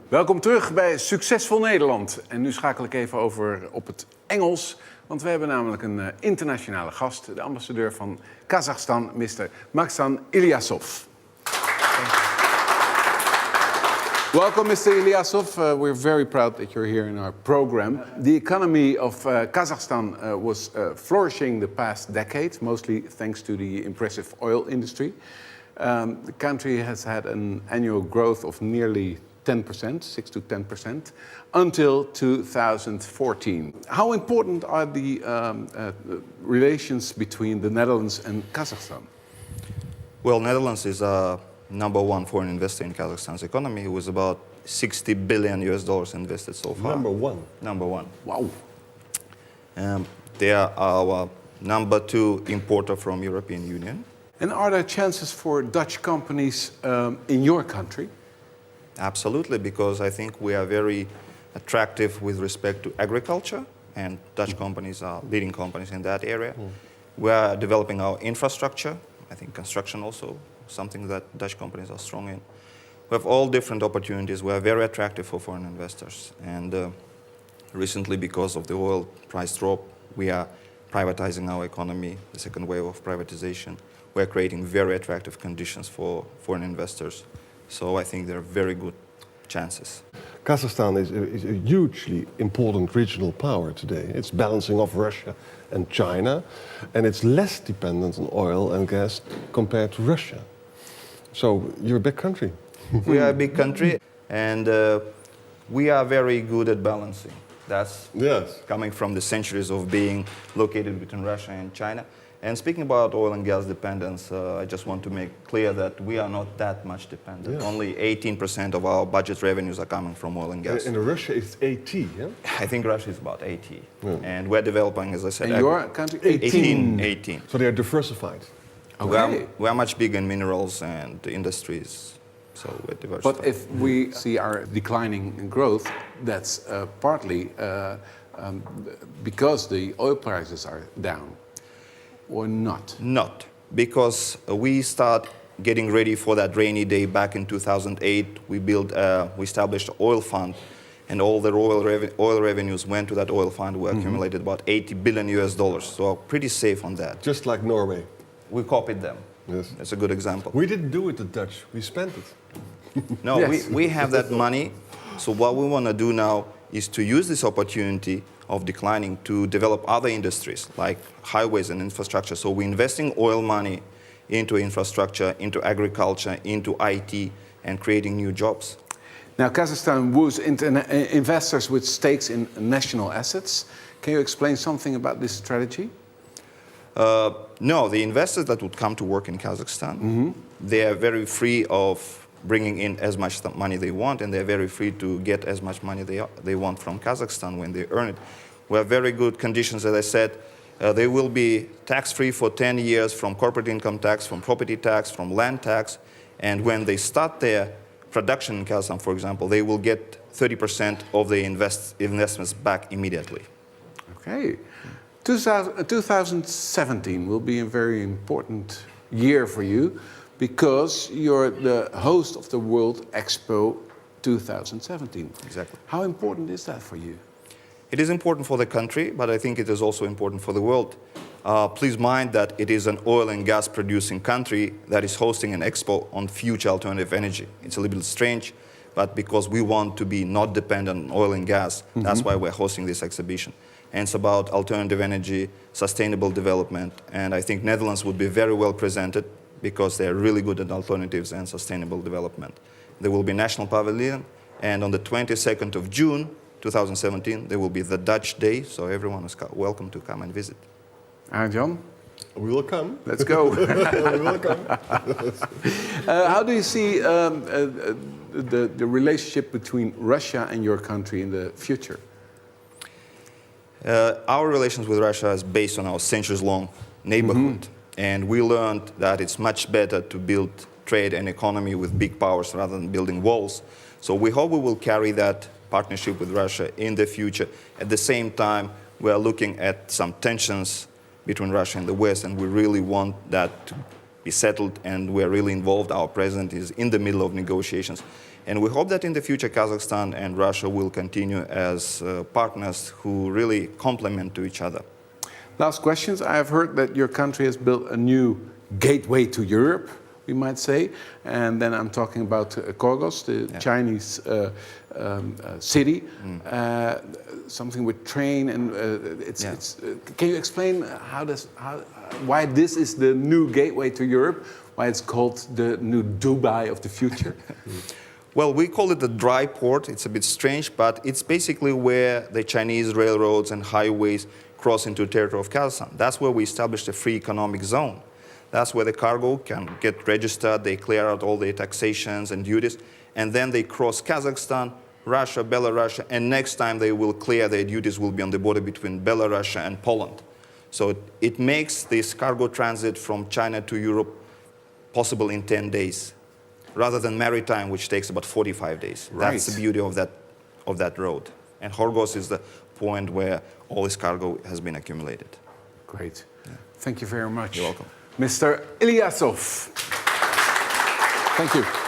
Welkom terug bij Succesvol Nederland. En nu schakel ik even over op het Engels. Want we hebben namelijk een internationale gast. De ambassadeur van Kazachstan, Mr. Magzhan Ilyassov. Welcome, Mr. Ilyassov. We're very proud that you're here in our program. The economy of Kazakhstan was flourishing the past decade, mostly thanks to the impressive oil industry. The country has had an annual growth of nearly 10%, 6 to 10%, until 2014. How important are the relations between the Netherlands and Kazakhstan? Well, Netherlands is #1 foreign investor in Kazakhstan's economy, with about $60 billion invested so far. Number one. Wow. They are our #2 importer from European Union. And are there chances for Dutch companies in your country? Absolutely, because I think we are very attractive with respect to agriculture, and Dutch companies are leading companies in that area. We are developing our infrastructure. I think construction also, something that Dutch companies are strong in. We have all different opportunities. We are very attractive for foreign investors. And recently, because of the oil price drop, we are privatizing our economy, the second wave of privatization. We are creating very attractive conditions for foreign investors. So I think there are very good chances. Kazakhstan is a hugely important regional power today. It's balancing off Russia and China, and it's less dependent on oil and gas compared to Russia. So you're a big country. We are a big country, and we are very good at balancing. That's coming from the centuries of being located between Russia and China. And speaking about oil and gas dependence, I just want to make clear that we are not that much dependent. Yeah. Only 18% of our budget revenues are coming from oil and gas. In Russia, it's 80, yeah? I think Russia is about 80. Yeah. And we're developing, as I said... In your country? 18. So they are diversified. Okay. We are much bigger in minerals and industries, so we're diversified. But if we see our declining growth, that's partly because the oil prices are down. Or not? Not, because we start getting ready for that rainy day back in 2008. We established an oil fund, and all the oil revenues went to that oil fund. We accumulated about $80 billion, so pretty safe on that. Just like Norway. We copied them. Yes. That's a good example. We didn't do it, the Dutch. We spent it. No, Yes. we have that money. So what we want to do now is to use this opportunity of declining to develop other industries like highways and infrastructure. So we're investing oil money into infrastructure, into agriculture, into IT, and creating new jobs. Now, Kazakhstan woos investors with stakes in national assets. Can you explain something about this strategy? No, the investors that would come to work in Kazakhstan, they are very free of bringing in as much money they want, and they're very free to get as much money they want from Kazakhstan when they earn it. We have very good conditions, as I said. They will be tax-free for 10 years from corporate income tax, from property tax, from land tax, and when they start their production in Kazakhstan, for example, they will get 30% of the investments back immediately. Okay. 2017 will be a very important year for you, because you're the host of the World Expo 2017. Exactly. How important is that for you? It is important for the country, but I think it is also important for the world. Please mind that it is an oil and gas producing country that is hosting an expo on future alternative energy. It's a little bit strange, but because we want to be not dependent on oil and gas, that's why we're hosting this exhibition. And it's about alternative energy, sustainable development, and I think Netherlands would be very well presented, because they're really good at alternatives and sustainable development. There will be a national pavilion, and on the 22nd of June, 2017, there will be the Dutch Day, so everyone is welcome to come and visit. Arjan? We will come. Let's go. We will come. How do you see the relationship between Russia and your country in the future? Our relations with Russia is based on our centuries-long neighborhood. And we learned that it's much better to build trade and economy with big powers rather than building walls. So we hope we will carry that partnership with Russia in the future. At the same time, we are looking at some tensions between Russia and the West, and we really want that to be settled, and we're really involved. Our president is in the middle of negotiations. And we hope that in the future, Kazakhstan and Russia will continue as partners who really complement to each other. Last questions. I have heard that your country has built a new gateway to Europe, we might say. And then I'm talking about Korgos, the Chinese city. Something with train and can you explain why this is the new gateway to Europe? Why it's called the new Dubai of the future? Well, we call it the dry port. It's a bit strange, but it's basically where the Chinese railroads and highways cross into the territory of Kazakhstan. That's where we established a free economic zone. That's where the cargo can get registered, they clear out all the taxations and duties, and then they cross Kazakhstan, Russia, Belarus, and next time they will clear their duties will be on the border between Belarus and Poland. So it makes this cargo transit from China to Europe possible in 10 days, rather than maritime, which takes about 45 days. Right. That's the beauty of that road. And Korgos is the point where all this cargo has been accumulated. Great. Thank you very much. You're welcome. Mr. Ilyassov. Thank you.